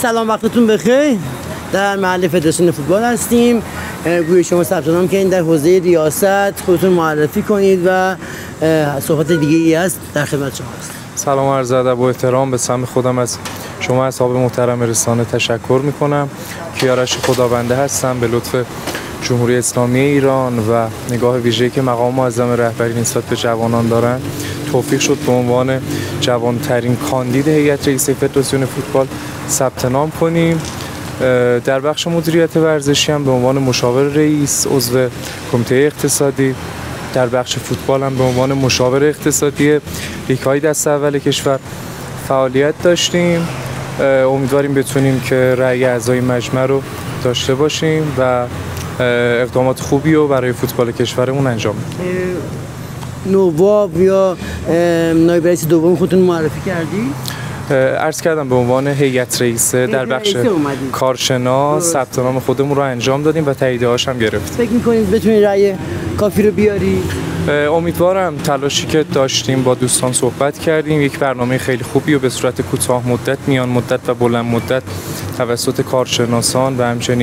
سلام، وقتتون بخیر. در محل فدراسیون فوتبال هستیم. گویا شما ثبت نام کردین در حوزه ریاست، خودتون معرفی کنید و صحبت دیگه ای هست در خدمت شما هست. سلام عرض ادب و احترام به سمت خودم از شما اصحاب محترم رسانه تشکر میکنم. کیارش خداونده هستم. به لطف جمهوری اسلامی ایران و نگاه ویژه‌ای که مقام معظم رهبری نسبت به جوانان دارن، توفیق شد به عنوان جوانترین کاندید هیئت رئیسه فدراسیون فوتبال ثبت نام کنیم. در بخش مدیریت ورزشی هم به عنوان مشاور رئیس، عضو کمیته اقتصادی، در بخش فوتبال هم به عنوان مشاور اقتصادی لیگ‌های دسته اول کشور فعالیت داشتیم. امیدواریم بتونیم که رأی اعضای مجمع رو داشته باشیم و اقدامات خوبی رو برای فوتبال کشورمون انجام بدیم. نواب یا نایب رئیس دوم خودتون معرفی کردی؟ عرض کردم به عنوان هیئت رئیسه در بخش کارشناس ثبت نام خودمون رو انجام دادیم و تاییدیه‌هاش هم گرفتیم. فکر می‌کنید بتونید رأی کافی رو بیاری؟ امیدوارم. تلاشی که داشتیم با دوستان صحبت کردیم، یک برنامه خیلی خوبی و به صورت کوتاه مدت، میان مدت و بلند مدت توسط کارشناسان و همچنین